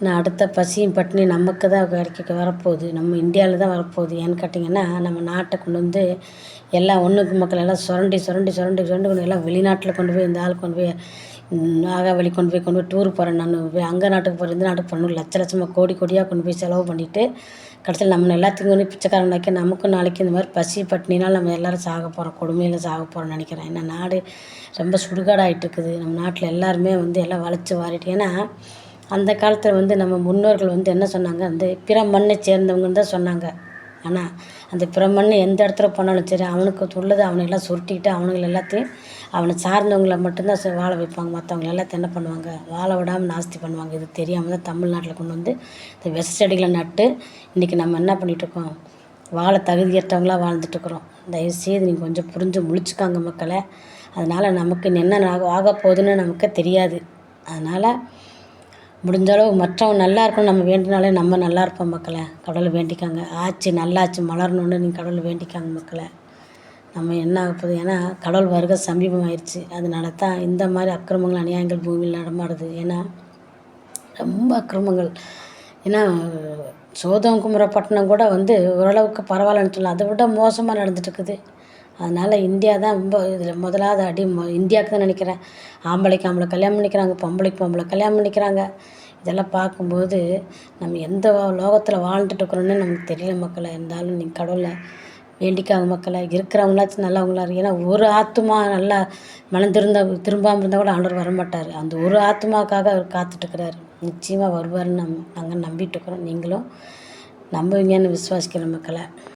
நான் அடுத்த பசியும் பட்டினி நமக்கு தான் கிடைக்க வரப்போகுது. நம்ம இந்தியாவில் தான் வரப்போகுது. ஏன்னு கேட்டிங்கன்னா, நம்ம நாட்டை கொண்டு வந்து எல்லாம் ஒன்றுக்கு மக்கள் எல்லாம் சுரண்டி சுரண்டி சுரண்டி சுரண்டி கொண்டு எல்லாம் வெளிநாட்டில் கொண்டு போய் இந்த ஆள் கொண்டு போய் நாகாவளி கொண்டு போய் டூர் போகிறேன் நான் அங்கே நாட்டுக்கு போகிறேன் இந்த நாட்டுக்கு போகணும் லட்ச லட்சமாக கோடி கோடியாக கொண்டு போய் செலவு பண்ணிவிட்டு கடைசியில் நம்ம எல்லாத்துக்கும் வந்து பிச்சைக்காரனாக்கி நமக்கும் நாளைக்கு இந்த மாதிரி பசி பட்டினினால் நம்ம எல்லோரும் சாக போகிறோம், கொடுமையில் சாக போகிறோம்னு நினைக்கிறேன். ஏன்னா நாடு ரொம்ப சுடுகாடாகிட்டு இருக்குது. நம்ம நாட்டில் எல்லாருமே வந்து எல்லாம் வளைச்சி வாரிட்டு. ஏன்னா அந்த காலத்தில் வந்து நம்ம முன்னோர்கள் வந்து என்ன சொன்னாங்க, அந்த பிற மண்ணை சேர்ந்தவங்கன்னு தான் சொன்னாங்க. ஆனால் அந்த பிற மண் எந்த இடத்துல போனாலும் சரி அவனுக்கு உள்ளது அவனையெல்லாம் சுருட்டிக்கிட்டு அவனுங்களை எல்லாத்தையும் அவனை சார்ந்தவங்களை மட்டும்தான் வாழ வைப்பாங்க. மற்றவங்க எல்லாத்தையும் என்ன பண்ணுவாங்க, வாழ விடாமல் நாஸ்தி பண்ணுவாங்க. இது தெரியாமல் தான் தமிழ்நாட்டில் கொண்டு வந்து இந்த விஷ செடிகளை நட்டு இன்றைக்கி நம்ம என்ன பண்ணிகிட்ருக்கோம், வாழ தகுதியற்றவங்களாக வாழ்ந்துட்டுருக்குறோம். தயவுசெய்து நீங்கள் கொஞ்சம் புரிஞ்சு முழிச்சுக்காங்க மக்களை. அதனால் நமக்கு என்ன ஆக போகுதுன்னு நமக்கு தெரியாது. அதனால் முடிஞ்ச அளவு மற்றவங்க நல்லா இருக்கணும் நம்ம வேண்டினாலே நம்ம நல்லா இருப்போம் மக்களை. கடவுளை வேண்டிக்காங்க. ஆட்சி நல்லாட்சி மலரணுன்னு நீங்கள் கடவுளை வேண்டிக்காங்க மக்களை. நம்ம என்ன ஆக போகுது, ஏன்னா கடவுள் வருகை சமீபமாயிருச்சு. அதனால தான் இந்த மாதிரி அக்கிரமங்கள் அநியாயங்கள் பூமியில் நடமாடுது. ஏன்னா ரொம்ப அக்கிரமங்கள். ஏன்னா சோதம் குமரப்பட்டினம் கூட வந்து ஓரளவுக்கு பரவாயில்லன்னு சொல்லலாம், அதை விட மோசமாக நடந்துட்டுருக்குது. அதனால் இந்தியா தான் ரொம்ப இதில் முதலாவது அடி இந்தியாவுக்கு தான் நினைக்கிறேன். ஆம்பளைக்கு ஆம்பளை கல்யாணம் பண்ணிக்கிறாங்க, பொம்பளைக்கு பொம்பளை கல்யாணம் பண்ணிக்கிறாங்க. இதெல்லாம் பார்க்கும்போது நம்ம எந்த லோகத்தில் வாழ்ந்துட்டுருக்குறோன்னு நமக்கு தெரியல மக்களை. இருந்தாலும் நீங்கள் கடவுளை வேண்டிக்காங்க மக்களை. இருக்கிறவங்களாச்சும் நல்லவங்களா இருக்கு. ஏன்னா ஒரு ஆத்மா நல்லா மனம் திரும்பாமல் இருந்தால் கூட ஆண்டவர் வரமாட்டார். அந்த ஒரு ஆத்மாவுக்காக அவர் காத்துட்ருக்கிறாரு. நிச்சயமாக வருவார்னு நாங்கள் நம்பிட்டுருக்குறோம். நீங்களும் நம்புவீங்கன்னு விசுவாசிக்கிற மக்களை.